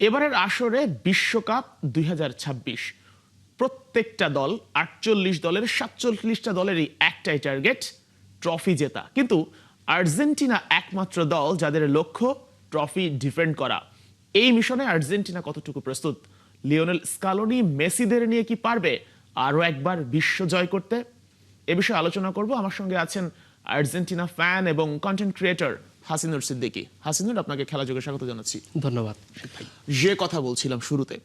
এবারের আসরে বিশ্বকাপ ২০২৬ প্রত্যেকটা দল ৪৮ দলের ৪৭টা দলেরই একটাই টার্গেট, ট্রফি জেতা। কিন্তু আর্জেন্টিনা একমাত্র দল যাদের লক্ষ্য ট্রফি ডিফেন্ড করা। এই মিশনে আর্জেন্টিনা কতটুকু প্রস্তুত? লিওনেল স্কালোনি মেসিদের নিয়ে কি পারবে আরো একবার বিশ্ব জয় করতে? এ বিষয়ে আলোচনা করব। আমার সঙ্গে আছেন আর্জেন্টিনা ফ্যান এবং কন্টেন্ট ক্রিয়েটর হাসিনুর সিদ্দিকী। হাসিনুর, আপনাকে খেলা যোগে স্বাগত জানাচ্ছি। ধন্যবাদ। যে কথা বলছিলাম শুরুতে,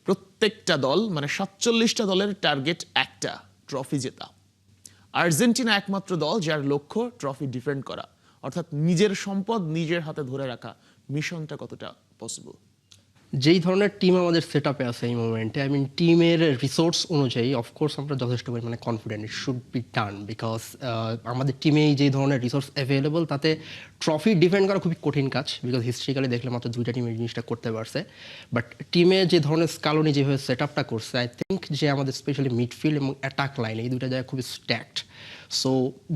প্রত্যেকটা দল মানে ৪৭টা দলের টার্গেট একটা, ট্রফি জেতা। আর্জেন্টিনা একমাত্র দল যার লক্ষ্য ট্রফি ডিফেন্ড করা, অর্থাৎ নিজের সম্পদ নিজের হাতে ধরে রাখা। মিশনটা কতটা পসিবল? যেই ধরনের টিম আমাদের সেট আপে আছে এই মোমেন্টে, আই মিন টিমের রিসোর্স অনুযায়ী অফকোর্স আমরা যথেষ্ট পরিমাণে confident it should be done, because আমাদের টিমে যেই ধরনের রিসোর্স অ্যাভেলেবল তাতে ট্রফি ডিফেন্ড করা খুবই কঠিন কাজ, বিকজ হিস্ট্রিক্যালি দেখলে মাত্র দুইটা টিম এই জিনিসটা করতে পারছে। বাট টিমে যে ধরনের স্কালোনি যেভাবে সেট আপটা করছে, আই থিঙ্ক যে আমাদের স্পেশালি মিডফিল্ড এবং অ্যাটাক লাইন এই দুইটা জায়গায় খুবই স্ট্যাকড। সো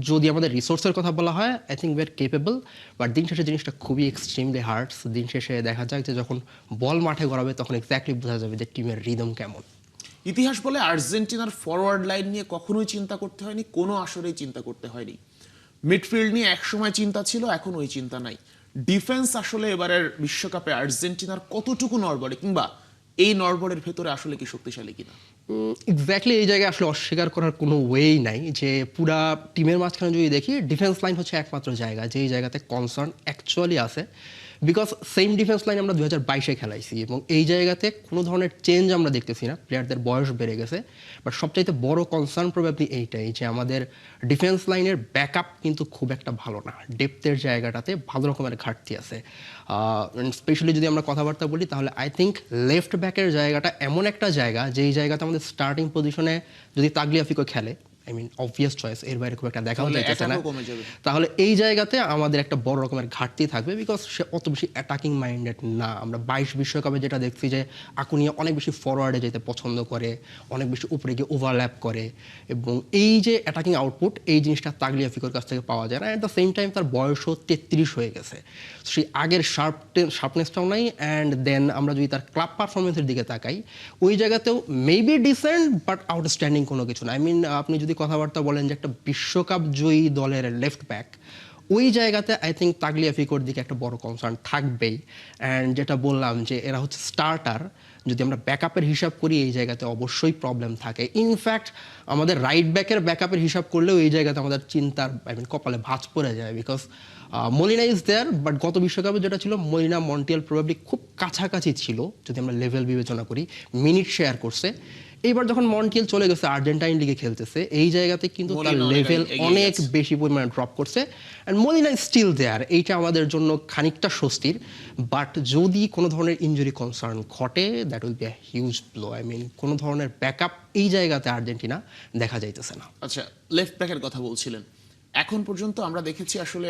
যদি আমাদের রিসোর্সের কথা বলা হয়, I think we are capable. But দিন শেষে জিনিসটা খুবই এক্সট্রিমলি হার্ডস। দিন শেষে দেখা যাক যে যখন বল মাঠে গড়াবে তখন এক্স্যাক্টলি বোঝা যাবে যে টিমের রিদম কেমন। ইতিহাস বলে আর্জেন্টিনার ফরওয়ার্ড লাইন নিয়ে কখনোই চিন্তা করতে হয়নি, কোনো আসরেই চিন্তা করতে হয়নি। মিডফিল্ড নিয়ে একসময় চিন্তা ছিল, এখন ওই চিন্তা নাই। ডিফেন্স আসলে এবারের বিশ্বকাপে আর্জেন্টিনার কতটুকু নড়বড়ে, কিংবা এই নড়বড়ের ভেতরে আসলে কি শক্তিশালী কিনা? এক্স্যাক্টলি এই জায়গায় আসলে অস্বীকার করার কোনো ওয়েই নাই যে পুরা টিমের মাঝখানে যদি দেখি ডিফেন্স লাইন হচ্ছে একমাত্র জায়গা যেই জায়গাতে কনসার্ন অ্যাকচুয়ালি আছে, বিকজ সেম ডিফেন্স লাইন আমরা 2022-এ খেলাইছি এবং এই জায়গাতে কোনো ধরনের চেঞ্জ আমরা দেখতেছি না। প্লেয়ারদের বয়স বেড়ে গেছে, বাট সবচাইতে বড় কনসার্ন প্রবাবলি এইটাই যে আমাদের ডিফেন্স লাইনের ব্যাকআপ কিন্তু খুব একটা ভালো না। ডেপথের জায়গাটাতে ভালো রকমের ঘাটতি আছে। স্পেশালি যদি আমরা কথাবার্তা বলি তাহলে আই থিঙ্ক লেফট ব্যাকের জায়গাটা এমন একটা জায়গা যেই জায়গাতে আমাদের স্টার্টিং পজিশনে যদি তাগলিয়াফিকো খেলে, আই মিন অবভিয়াস চয়েস, এর বাইরে খুব একটা দেখাও যাইতেছে না, তাহলে এই জায়গাতে আমাদের একটা বড় রকমের ঘাটতি থাকবে, বিকজ সে অত বেশি অ্যাটাকিং মাইন্ডেড না। আমরা 22 বিশ্বকাপে যেটা দেখছি যে আকুনিয়া অনেক বেশি ফরওয়ার্ডে যেতে পছন্দ করে, অনেক বেশি উপরে গিয়ে ওভারল্যাপ করে, এবং এই যে অ্যাটাকিং আউটপুট এই জিনিসটা তাগলিয়াফিকোর কাছ থেকে পাওয়া যায় না। অ্যাট দ্য সেম টাইম তার বয়সও 33 হয়ে গেছে, সেই আগের শার্পনেসটাও নাই। অ্যান্ড দেন আমরা যদি তার ক্লাব পারফরমেন্সের দিকে তাকাই, ওই জায়গাতেও মেবি ডিসেন্ট বাট আউটস্ট্যান্ডিং কোনো কিছু না। আই মিন আপনি যদি কথাবার্তা বলেন যে একটা বিশ্বকাপ জয়ী দলের লেফট ব্যাক, ওই জায়গাতে আই থিঙ্ক তাগলিয়াফিকোর দিকে একটা বড় কনসার্ন থাকবেই। অ্যান্ড যেটা বললাম যে এরা হচ্ছে স্টার্টার, যদি আমরা ব্যাকআপের হিসাব করি এই জায়গাতে অবশ্যই প্রবলেম থাকে। ইনফ্যাক্ট আমাদের রাইট ব্যাকের ব্যাকআপের হিসাব করলেও এই জায়গাতে আমাদের চিন্তার আই মিন কপালে ভাঁজ পড়ে যায়, because Molina is there, but গত বিশ্বকাপে যেটা ছিল মলিনা মন্টিয়াল প্রবাবলি খুব কাছাকাছি ছিল যদি আমরা লেভেল বিবেচনা করি, মিনিট শেয়ার করছে। এইবার যখন মন্টিয়াল চলে গেছে আর্জেন্টাইন লিগে খেলতেছে, এই জায়গাতে কিন্তু তার লেভেল অনেক বেশি পরিমাণে ড্রপ করছে। And Molina is still there, এইটা আমাদের জন্য খানিকটা স্বস্তির। বাট যদি কোনো ধরনের ইনজুরি কনসার্ন ঘটে, that will be a huge blow. I mean কোনো ধরনের ব্যাকআপ এই জায়গাতে আর্জেন্টিনা দেখা যাইতেছে না। আচ্ছা, লেফট ব্যাকের কথা বলছিলেন, এখন পর্যন্ত আমরা দেখেছি আসলে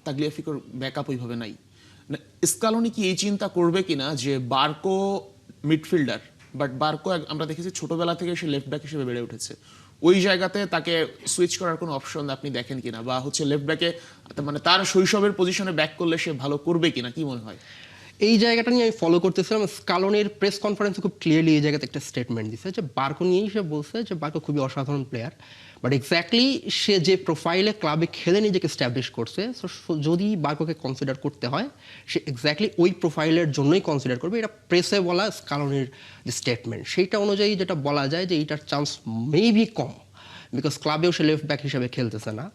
তাগলিয়াফিকোর ব্যাকআপ ওইভাবে নাই। স্কালোনি কি এই চিন্তা করবে কিনা যে বার্কো মিডফিল্ডার, বাট বার্কো আমরা দেখেছি ছোটবেলা থেকে সে লেফট ব্যাক হিসেবে বেড়ে উঠেছে, ওই জায়গাতে তাকে সুইচ করার কোনো অপশন আপনি দেখেন কিনা, বা হচ্ছে লেফট ব্যাকে মানে তার শৈশবের পজিশনে ব্যাক করলে সে ভালো করবে কিনা, কি মনে হয়? এই জায়গাটা নিয়ে আমি ফলো করতেছিলাম। স্কালোনির প্রেস কনফারেন্সে খুব ক্লিয়ারলি এই জায়গাতে একটা স্টেটমেন্ট দিচ্ছে যে বার্কো নিয়েই সে বলছে যে বার্কো খুবই অসাধারণ প্লেয়ার, বাট এক্স্যাক্টলি সে যে প্রোফাইলে ক্লাবে খেলে নিজেকে স্ট্যাবলিশ করছে, সো যদি বার্কোকে কনসিডার করতে হয় সে এক্স্যাক্টলি ওই প্রোফাইলের জন্যই কনসিডার করবে। এটা প্রেসে বলা স্কালোনির যে স্টেটমেন্ট, সেইটা অনুযায়ী যেটা বলা যায় যে এইটার চান্স মেবি কম, বিকজ ক্লাবেও সে লেফট ব্যাক হিসেবে খেলতেছে না।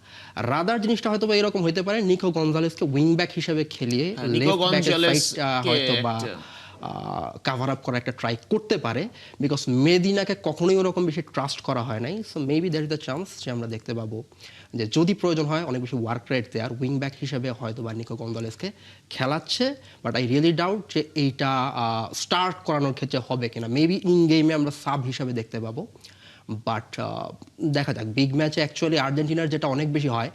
রাদার জিনিসটা হয়তো বা এরকম হইতে পারে, নিকো গঞ্জালেসকে উইং ব্যাক হিসেবে খেলিয়ে লেফট ব্যাকের সাইডটা হয়তো বা কাভার আপ করা একটা ট্রাই করতে পারে, বিকজ মেদিনাকে কখনোই ওরকম বেশি ট্রাস্ট করা হয় নাই। So maybe that is the chance যে আমরা দেখতে পাবো যে যদি প্রয়োজন হয় অনেক বেশি work rate there wing back হিসেবে হয়তো বা নিকো গঞ্জালেসকে খেলাচ্ছে। বাট আই রিয়েলি ডাউট যে এইটা স্টার্ট করানোর ক্ষেত্রে হবে কিনা। মেবি ইন গেমে আমরা সাব হিসাবে দেখতে পাবো, বাট দেখা যাক। বিগ ম্যাচে অ্যাকচুয়ালি আর্জেন্টিনার যেটা অনেক বেশি হয়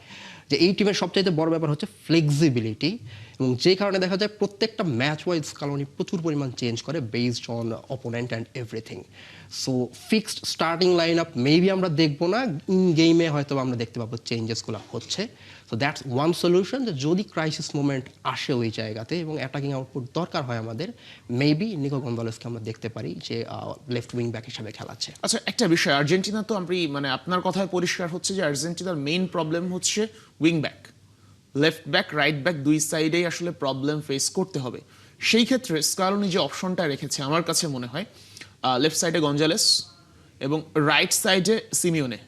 যে এই টিমের সবচাইতে বড় ব্যাপার হচ্ছে ফ্লেক্সিবিলিটি, এবং যে কারণে দেখা যায় প্রত্যেকটা ম্যাচ ওয়াইজ স্কালোনি প্রচুর পরিমাণ চেঞ্জ করে based on opponent and everything. So fixed starting line up maybe আমরা দেখবো না, ইন গেমে হয়তো আমরা দেখতে পাবো চেঞ্জেসগুলো হচ্ছে। সো দ্যাটস ওয়ান সলিউশন, যে যদি ক্রাইসিস মোমেন্ট আসে ওই জায়গাতে এবং অ্যাটাকিং আউটপুট দরকার হয় আমাদের, মেবি নিকো গঞ্জালেসকে আমরা দেখতে পারি যে লেফট উইং ব্যাক হিসাবে খেলাচ্ছে। আচ্ছা, একটা বিষয়, আর্জেন্টিনা তো মানে আপনার কথায় পরিষ্কার হচ্ছে যে আর্জেন্টিনার মেইন প্রবলেম হচ্ছে wing back, left back right back দুই সাইডেই আসলে প্রবলেম ফেস করতে হবে। সেই ক্ষেত্রে স্কালোনি যে অপশনটা রেখেছে আমার কাছে মনে হয় লেফট সাইডে গঞ্জালেস এবং রাইট সাইডে সিমিওনে,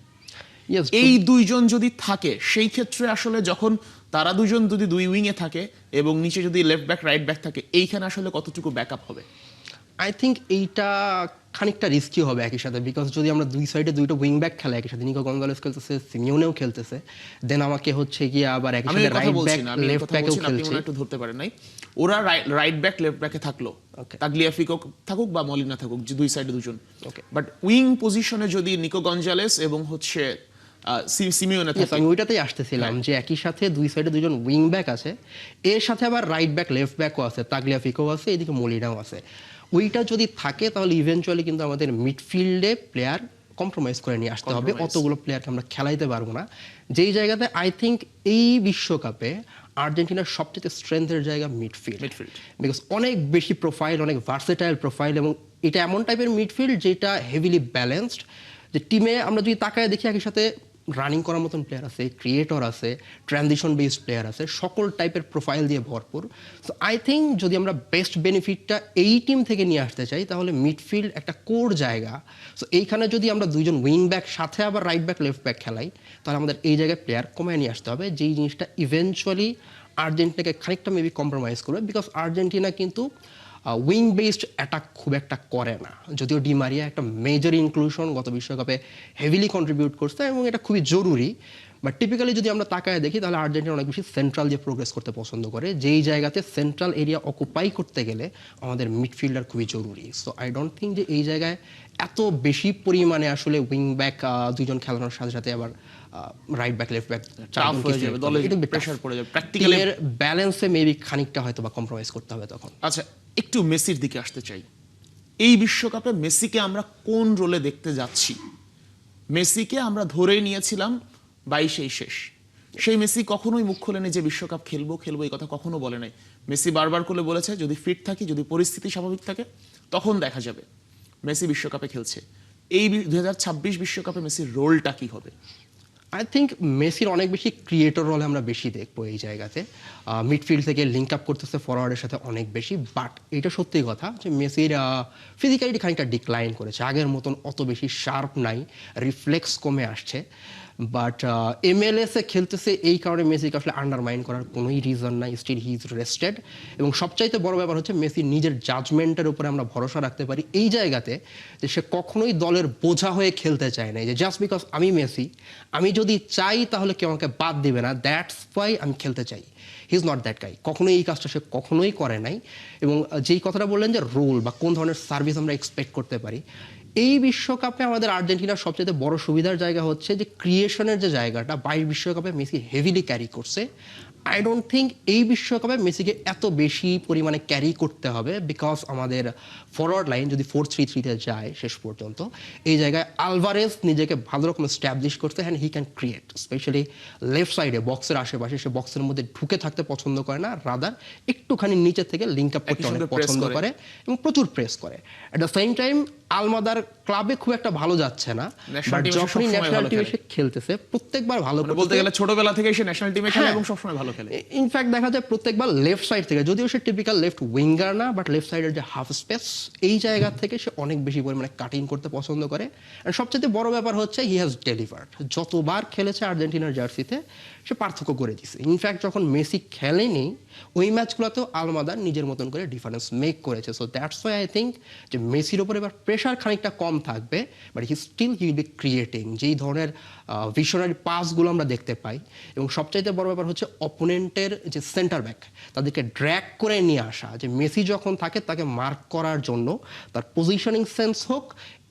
এই দুইজন যদি থাকে সেই ক্ষেত্রে আসলে যখন তারা দুজন যদি দুই উইংয়ে থাকে এবং নিচে যদি লেফট ব্যাক রাইট ব্যাক থাকে, এইখানে আসলে কতটুকু ব্যাকআপ হবে? আই থিঙ্ক এইটা খানিকটা রিস্কি হবে একই সাথে, বিকজ যদি আমরা দুই সাইডে দুইটা উইং ব্যাক খেলা একই সাথে, নিকো গঞ্জালেস খেলতেছে, সিমিওনেও খেলতেছে, দেন আমাকে হচ্ছে গিয়ে আবার একই সাথে রাইট ব্যাক লেফট ব্যাকও খেলছে। একটু ধরতে পারেন নাই, ওরা রাইট ব্যাক লেফট ব্যাকে থাকলো, তাগলিয়াফিকো থাকুক বা মলিনা থাকুক, যে দুই সাইডে দুজন, বাট উইং পজিশনে যদি নিকো গঞ্জালেস এবং হচ্ছে সিমিওনে থাকে, আমি ওইটাতেই আসতেছিলাম যে একই সাথে দুই সাইডে দুজন উইং ব্যাক আছে, এর সাথে আবার রাইট ব্যাক লেফট ব্যাকও আছে, তাগলিয়াফিকো আছে, এদিকে মলিনাও আছে। ওইটা যদি থাকে তাহলে ইভেনচুয়ালি কিন্তু আমাদের মিডফিল্ডে প্লেয়ার কম্প্রোমাইজ করে নিয়ে আসতে হবে, অতগুলো প্লেয়ারকে আমরা খেলাইতে পারবো না। যেই জায়গাতে আই থিঙ্ক এই বিশ্বকাপে আর্জেন্টিনার সবচেয়ে স্ট্রেংথের জায়গা মিডফিল্ড, বিকজ অনেক বেশি প্রোফাইল, অনেক ভার্সেটাইল প্রোফাইল, এবং এটা এমন টাইপের মিডফিল্ড যেটা হেভিলি ব্যালেন্সড, যে টিমে আমরা যদি তাকায় দেখি একই সাথে রানিং করার মতন প্লেয়ার আছে, ক্রিয়েটর আছে, ট্রানজিশন বেসড প্লেয়ার আছে, সকল টাইপের প্রোফাইল দিয়ে ভরপুর। সো আই থিঙ্ক যদি আমরা বেস্ট বেনিফিটটা এই টিম থেকে নিয়ে আসতে চাই তাহলে মিডফিল্ড একটা কোর জায়গা। সো এইখানে যদি আমরা দুইজন উইং ব্যাক সাথে আবার রাইট ব্যাক লেফট ব্যাক খেলাই তাহলে আমাদের এই জায়গায় প্লেয়ার কমায় নিয়ে আসতে হবে, যেই জিনিসটা ইভেনচুয়ালি আর্জেন্টিনাকে খানিকটা মেবি কম্প্রোমাইজ করবে, বিকজ আর্জেন্টিনা কিন্তু উইং বেসড অ্যাটাক খুব একটা করে না, যদিও ডি মারিয়া একটা মেজর ইনক্লুশন গত বিশ্বকাপে হেভিলি কন্ট্রিবিউট করছে এবং এটা খুবই জরুরি। বাট টিপিক্যালি যদি আমরা তাকায় দেখি তাহলে আর্জেন্টিনা অনেক বেশি সেন্ট্রাল দিয়ে প্রোগ্রেস করতে পছন্দ করে, যেই জায়গাতে সেন্ট্রাল এরিয়া অকুপাই করতে গেলে আমাদের মিডফিল্ডার খুবই জরুরি। সো আই ডোন্ট থিঙ্ক যে এই জায়গায় এত বেশি পরিমাণে আসলে উইং ব্যাক দুইজন খেলানোর সাথে সাথে আবার রাইট ব্যাক লেফট ব্যাক টিমের ব্যালেন্সে মেবি খানিকটা হয়তো বা কম্প্রোমাইজ করতে হবে তখন। আচ্ছা, একটু মেসির দিকে আসতে চাই। এই বিশ্বকাপে মেসিকে আমরা কোন রোলে দেখতে যাচ্ছি? মেসিকে আমরা ধরেই নিয়েছিলাম 22-এই শেষ, সেই মেসি কখনোই মুখ খোলেনি যে বিশ্বকাপ খেলবো এই কথা কখনো বলে নাই। মেসি বারবার করে বলেছে যদি ফিট থাকি, যদি পরিস্থিতি স্বাভাবিক থাকে তখন দেখা যাবে। মেসি বিশ্বকাপে খেলছে, এই 2026 বিশ্বকাপে মেসির রোলটা কি হবে? আই থিঙ্ক মেসির অনেক বেশি ক্রিয়েটর রোলে আমরা বেশি দেখবো এই জায়গাতে, মিডফিল্ড থেকে লিঙ্ক আপ করতেছে ফরওয়ার্ডের সাথে অনেক বেশি। বাট এটা সত্যি কথা যে মেসির ফিজিক্যালিটি খানিকটা ডিক্লাইন করেছে, আগের মতন অত বেশি শার্প নাই, রিফ্লেক্স কমে আসছে। বাট MLS-এ খেলতেছে, এই কারণে মেসিকে আসলে আন্ডারমাইন করার কোনোই রিজন নাই, স্টিল হি ইজ রেস্টেড। এবং সবচাইতে বড় ব্যাপার হচ্ছে মেসির নিজের জাজমেন্টের উপরে আমরা ভরসা রাখতে পারি এই জায়গাতে, যে সে কখনোই দলের বোঝা হয়ে খেলতে চায় না, যে জাস্ট বিকজ আমি মেসি, আমি যদি চাই তাহলে কেউ আমাকে বাদ দিবে না, দ্যাটস ওয়াই আমি খেলতে চাই। He is not that guy, কখনোই এই কাজটা সে কখনোই করে নাই। এবং যেই কথাটা বললেন যে রোল বা কোন ধরনের সার্ভিস আমরা এক্সপেক্ট করতে পারি, এই বিশ্বকাপে আমাদের আর্জেন্টিনার সবচেয়ে বড় সুবিধার জায়গা হচ্ছে যে ক্রিয়েশনের যে জায়গাটা 22 বিশ্বকাপে মেসি হেভিলি ক্যারি করছে। আই ডোন্ট থিঙ্ক এই বিশ্বকাপে মেসিকে এত বেশি পরিমাণে ক্যারি করতে হবে, বিকজ আমাদের ফরওয়ার্ড লাইন যদি 4-3-3-তে যায় শেষ পর্যন্ত, এই জায়গায় আলভারেজ নিজেকে ভালো রকম স্ট্যাবলিশ করতে, and he can create, specially left সাইডে বক্সের আশেপাশে। সে বক্সের মধ্যে ঢুকে থাকতে পছন্দ করে না, রাদার একটুখানি নিচে থেকে লিঙ্ক আপ করতে অনেক পছন্দ করে এবং প্রচুর প্রেস করে। অ্যাট দ্য সেম টাইম আলমাদার ক্লাবে খুব একটা ভালো যাচ্ছে না, বাট যখনই ন্যাশনাল টিমে সে খেলতেছে প্রত্যেকবার ভালো করতেছে। বলতে গেলে ছোটবেলা থেকে সে ন্যাশনাল টিমে খেলে এবং সবসময় ভালো খেলে। ইনফ্যাক্ট দেখা যায় প্রত্যেকবার লেফট সাইড থেকে, যদিও সে টিপিক্যাল লেফট উইঙ্গার না, বাট লেফট সাইডের যে হাফ স্পেস এই জায়গা থেকে সে অনেক বেশি পরিমাণে কাটিং করতে পছন্দ করে। আর সবচেয়ে বড় ব্যাপার হচ্ছে হি হ্যাজ ডেলিভার্ড, যতবার খেলেছে আর্জেন্টিনার জার্সিতে সে পার্থক্য করে দিছে। ইনফ্যাক্ট যখন মেসি খেলেনি ওই ম্যাচগুলোতেও আলমাদা নিজের মতন করে ডিফারেন্স মেক করেছে। So that's why I think যে মেসির ওপরে এবার প্রেশার খানিকটা কম থাকবে, but he still he will be creating. যেই ধরনের ভিশনারি পাসগুলো আমরা দেখতে পাই, এবং সবচাইতে বড় ব্যাপার হচ্ছে অপোনেন্টের যে সেন্টার ব্যাক তাদেরকে ড্র্যাগ করে নিয়ে আসা, যে মেসি যখন থাকে তাকে মার্ক করার জন্য তার পজিশনিং সেন্স হোক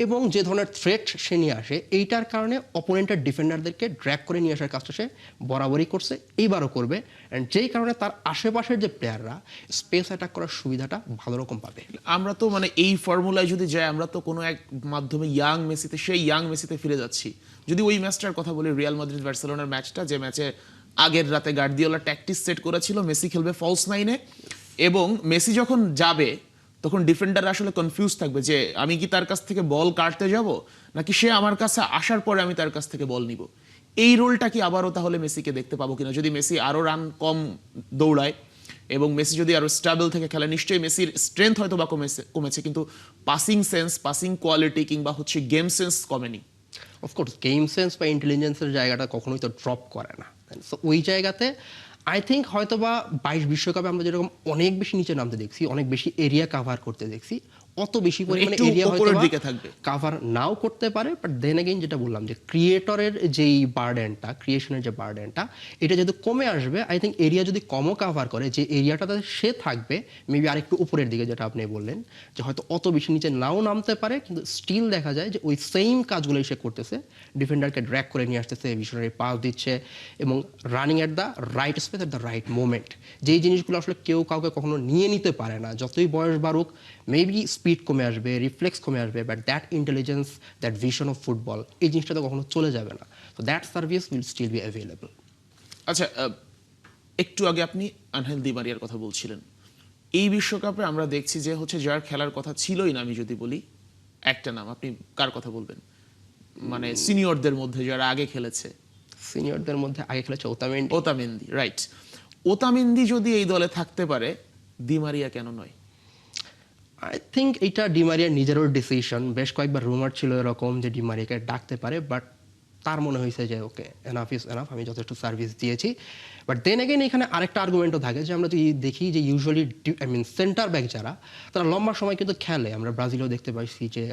এবং যে ধরনের থ্রেট সে নিয়ে আসে, এইটার কারণে অপোনেন্টের ডিফেন্ডারদেরকে ড্র্যাগ করে নিয়ে আসার কাজটা সে বরাবরই করছে, এইবারও করবে। অ্যান্ড যেই কারণে তার আশেপাশের যে প্লেয়াররা স্পেস অ্যাটাক করার সুবিধাটা ভালো রকম পাবে। আমরা তো মানে এই ফর্মুলায় যদি যাই, আমরা তো কোনো এক মাধ্যমে ইয়াং মেসিতে, সেই ইয়াং মেসিতে ফিরে যাচ্ছি। যদি ওই ম্যাচটার কথা বলি, রিয়াল মাদ্রিদ বার্সেলোনার ম্যাচটা, যে ম্যাচে আগের রাতে গার্দিওলা ট্যাকটিস সেট করেছিল মেসি খেলবে ফলস নাইনে, এবং মেসি যখন যাবে তখন ডিফেন্ডার আসলে কনফিউজ থাকবে যে আমি কি তার কাছ থেকে বল কাটতে যাব, নাকি সে আমার কাছে আসার পরে আমি তার কাছ থেকে বল নিব। এই রোলটা কি আবারও তাহলে মেসিকে দেখতে পাবো কিনা, যদি মেসি আরো রান কম দৌড়ায় এবং মেসি যদি আরো স্টেবল থেকে খেলে। নিশ্চয়ই মেসির স্ট্রেংথ হয়তো বা কমেছে, কিন্তু পাসিং সেন্স, পাসিং কোয়ালিটি কিংবা হচ্ছে গেম সেন্স কমেনি। অফকোর্স গেম সেন্স বা ইন্টেলিজেন্সের জায়গাটা কখনোই তো ড্রপ করে না। সো ওই জায়গাতে আই থিঙ্ক হয়তো বা 22 বিশ্বকাপে আমরা যেরকম অনেক বেশি নিচে নামতে দেখছি, অনেক বেশি এরিয়া কাভার করতে দেখছি, অত বেশি পরিমাণে একটু এরিয়া হয়তো উপরের দিকে থাকবে। কাভার নাও করতে পারে। বাট দেন এগেইন যেটা বললাম, যে ক্রিয়েটরের যেই বার্ডেনটা, ক্রিয়েশনের যে বার্ডেনটা, এটা যেহেতু কমে আসবে, আই থিঙ্ক এরিয়া যদি কমও কাভার করে, যে এরিয়াটাতে সে থাকবে মেবি আরেকটু উপরের দিকে, যেটা আপনি বললেন যে হয়তো অত বেশি নিচে নাও নামতে পারে, কিন্তু স্টিল দেখা যায় যে ওই সেম কাজগুলোই সে করতেছে, ডিফেন্ডারকে ড্র্যাগ করে নিয়ে আসতেছে, ভিশনারি পাস দিচ্ছে এবং running at the right space at the right moment. যেই জিনিসগুলো আসলে কেউ কাউকে কখনো নিয়ে নিতে পারে না। যতই বয়স বাড়ুক, মেবি স্পিড কমে আসবে, রিফ্লেক্স কমে আসবে, but that intelligence, that vision of football, এই জিনিসটা তো কখনো চলে যাবে না। তো that service will still be available. আচ্ছা, একটু আগে আপনি আনহেল দি মারিয়ার কথা বলছিলেন। এই বিশ্বকাপে আমরা দেখছি যে হচ্ছে যার খেলার কথা ছিলই না, আমি যদি বলি একটা নাম, আপনি কার কথা বলবেন? মানে সিনিয়রদের মধ্যে যারা আগে খেলেছে। সিনিয়রদের মধ্যে আগে খেলেছে ওতামেন্দি, রাইট। ওতামেন্দি যদি এই দলে থাকতে পারে, দি মারিয়া কেন নয়? আই থিঙ্ক এটা ডিমারিয়ার নিজেরও ডিসিশন। বেশ কয়েকবার রুমার ছিল এরকম যে ডিমারিয়াকে ডাকতে পারে, বাট তার মনে হয়েছে যে ওকে, এনাফ ইজ এনাফ, আমি যথেষ্ট সার্ভিস দিয়েছি। বাট দেন এগেন এখানে আরেকটা আর্গুমেন্টও থাকে, যে আমরা যদি দেখি যে ইউজুয়ালি সেন্টার ব্যাক যারা, তারা লম্বা সময় কিন্তু খেলে। আমরা ব্রাজিলেও দেখতে পাইছি যে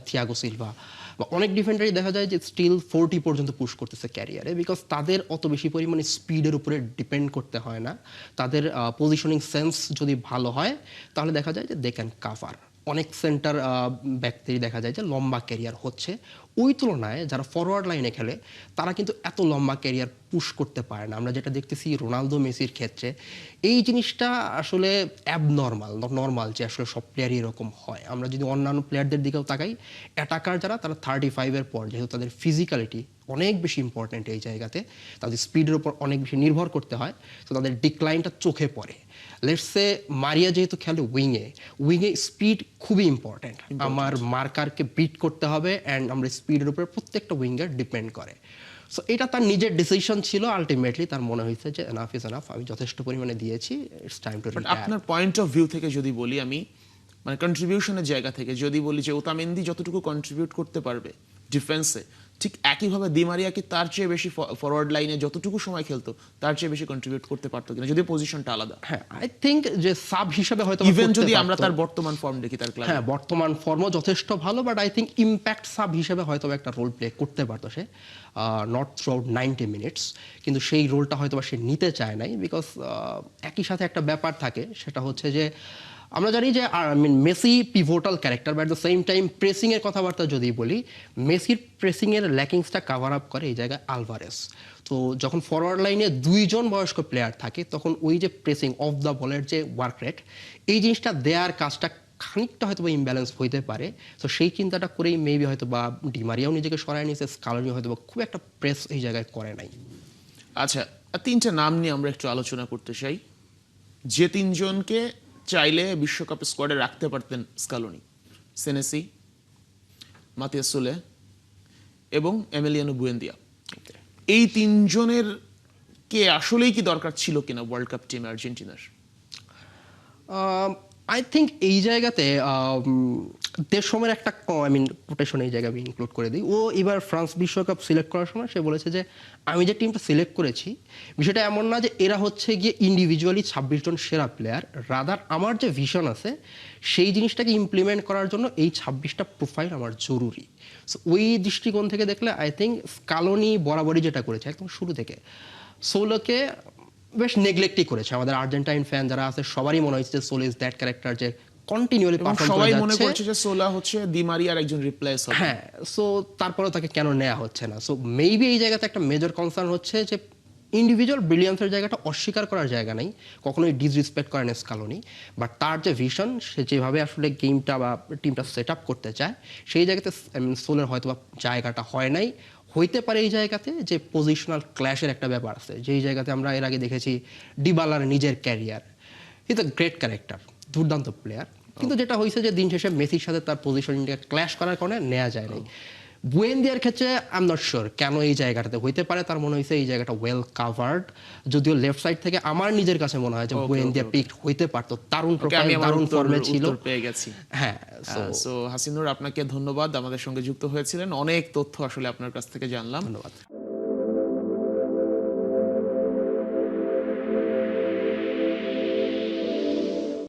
থিয়াগো সিলভা বা অনেক ডিফেন্ডারই দেখা যায় যে স্টিল 40 পর্যন্ত পুশ করতেছে ক্যারিয়ারে, বিকজ তাদের অত বেশি পরিমাণে স্পিডের উপরে ডিপেন্ড করতে হয় না। তাদের পজিশনিং সেন্স যদি ভালো হয়, তাহলে দেখা যায় যে দে ক্যান কাভার। অনেক সেন্টার ব্যক্তিরই দেখা যায় যে লম্বা ক্যারিয়ার হচ্ছে, ওই তুলনায় যারা ফরওয়ার্ড লাইনে খেলে তারা কিন্তু এত লম্বা ক্যারিয়ার পুশ করতে পারে না। আমরা যেটা দেখতেছি রোনালদো, মেসির ক্ষেত্রে এই জিনিসটা আসলে অ্যাবনর্মাল, নর্মাল যে আসলে সব প্লেয়ারই এরকম হয়। আমরা যদি অন্যান্য প্লেয়ারদের দিকেও তাকাই, অ্যাটাকার যারা, তারা 35-এর পর, যেহেতু তাদের ফিজিক্যালিটি অনেক বেশি ইম্পর্ট্যান্ট এই জায়গাতে, তাদের স্পিডের উপর অনেক বেশি নির্ভর করতে হয়, তো তাদের ডিক্লাইনটা চোখে পড়ে। লেটস সে মারিয়া যেহেতু খেলে উইংয়ে স্পিড খুবই ইম্পর্ট্যান্ট। আমার মার্কারকে বিট করতে হবে, অ্যান্ড আমরা স্পিডের উপরে প্রত্যেকটা উইঙ্গার ডিপেন্ড করে। সো এটা তার নিজের ডিসিশন ছিল। আলটিমেটলি তার মনে হয়েছে যে এনাফ ইজ এনাফ, আমি যথেষ্ট পরিমাণে দিয়েছি, ইটস টাইম টু রিটায়ার। আপনার পয়েন্ট অফ ভিউ থেকে যদি বলি, আমি মানে কন্ট্রিবিউশনের জায়গা থেকে যদি বলি যে ওতামেন্দি যতটুকু কন্ট্রিবিউট করতে পারবে ডিফেন্সে, ঠিক একইভাবে দি মারিয়া কি তার চেয়ে বেশি ফরওয়ার্ড লাইনে যতটুকু সময় খেলতো তার চেয়ে বেশি কন্ট্রিবিউট করতে পারতো কিনা, যদি পজিশনটা আলাদা? হ্যাঁ, আই থিঙ্ক যে সাব হিসাবে হয়তো ইভেন যদি আমরা তার বর্তমান ফর্ম দেখি তার ক্লাবে, হ্যাঁ বর্তমান ফর্মও যথেষ্ট ভালো, but I think impact sub হিসেবে হয়তো একটা রোল প্লে করতে পারতো সে, নট থ্রু আউট 90 মিনিটস, কিন্তু সেই রোলটা হয়তো সে নিতে চায় নাই। বিকজ একই সাথে একটা ব্যাপার থাকে, সেটা হচ্ছে যে আমরা জানি যে Messi pivotal character, but the same time প্রেসিংয়ের কথাবার্তা যদি বলি, মেসির প্রেসিংয়ের ল্যাকিংসটা কাভার আপ করে এই জায়গায় আলভারেস। তো যখন ফরওয়ার্ড লাইনে দুইজন বয়স্ক প্লেয়ার থাকে, তখন ওই যে প্রেসিং অফ দ্য বলের যে ওয়ার্ক রেট, এই জিনিসটা দেওয়ার কাজটা খানিকটা হয়তো বা ইমব্যালেন্স হইতে পারে। তো সেই চিন্তাটা করেই মেবি হয়তো বা ডিমারিয়াও নিজেকে সরায় নিয়েছে, স্কালোনি হয়তো বা খুব একটা প্রেস এই জায়গায় করে নাই। আচ্ছা, তিনটা নাম নিয়ে আমরা একটু আলোচনা করতে চাই, যে তিনজনকে চাইলে বিশ্বকাপে স্কোয়াডে রাখতে পারতেন স্কালোনি: সেনেসি, মাতিয়াস সোলে এবং এমিলিয়ানো বুয়েন্দিয়া। এই তিনজনের কে আসলেই কি দরকার ছিল কিনা ওয়ার্ল্ড কাপ টিমে আর্জেন্টিনার? আই থিঙ্ক এই জায়গাতে দেশমের একটা কোটেশন এই জায়গায় আমি ইনক্লুড করে দিই। ও এবার ফ্রান্স বিশ্বকাপ সিলেক্ট করার সময় সে বলেছে যে আমি যে টিমটা সিলেক্ট করেছি বিষয়টা এমন না যে এরা হচ্ছে গিয়ে ইন্ডিভিজুয়ালি 26 জন সেরা প্লেয়ার, রাদার আমার যে ভিশন আছে সেই জিনিসটাকে ইমপ্লিমেন্ট করার জন্য এই 26টা প্রোফাইল আমার জরুরি। সো ওই দৃষ্টিকোণ থেকে দেখলে আই থিঙ্ক স্কালোনি বরাবরই যেটা করেছে একদম শুরু থেকে সোলোকে বেশ নেগলেক্টই করেছে। আমাদের আর্জেন্টাইন ফ্যান যারা আছে সবারই মনে হয়েছে যে সোলো ইজ দ্যাট ক্যারেক্টার যে কন্টিনিউয়ালি এবং পারফর্ম করে সবাই মনে যাচ্ছে। করছে যে সোলা হচ্ছে দি মারিয়ার একজন রিপ্লেস হবে। হ্যাঁ, সো তারপরেও তাকে কেন নেওয়া হচ্ছে না? সো মেবি এই জায়গাতে একটা মেজর কনসার্ন হচ্ছে যে ইন্ডিভিজুয়াল ব্রিলিয়ান্সের জায়গাটা অস্বীকার করার জায়গা নেই, কখনোই ডিসরেসপেক্ট করেন স্কালোনি, বাট তার যে ভিশন সে যেভাবে আসলে গেমটা বা টিমটা সেট আপ করতে চায় সেই জায়গাতে সোলের হয়তো বা জায়গাটা হয় নাই। হইতে পারে এই জায়গাতে যে পজিশনাল ক্ল্যাশের একটা ব্যাপার আছে, যেই জায়গাতে আমরা এর আগে দেখেছি ডিবালার নিজের career, is a great character, দুর্দান্ত প্লেয়ার, কিন্তু যেটা হয়েছে যে দিন শেষে মেসির সাথে তার পজিশনটা ক্ল্যাশ করার কারণে নেওয়া যায় নাই। বুয়েন্দিয়ার ক্ষেত্রে আই এম নট শিওর কেন এই জায়গাটাতে হইতে পারে, তার মনে হয়েছে এই জায়গাটা ওয়েল কাভার্ড, যদিও লেফট সাইড থেকে আমার নিজের কাছে মনে হয় যে বুয়েন্দিয়া পিক হইতে পারতো, দারুণ প্রোফাইল, দারুণ ফর্মে ছিল। পেয়ে গেছি। হ্যাঁ, সো হাসিনুর আপনাকে ধন্যবাদ, আমাদের সঙ্গে যুক্ত হয়েছিলেন, অনেক তথ্য আসলে আপনার কাছ থেকে জানলাম। ধন্যবাদ।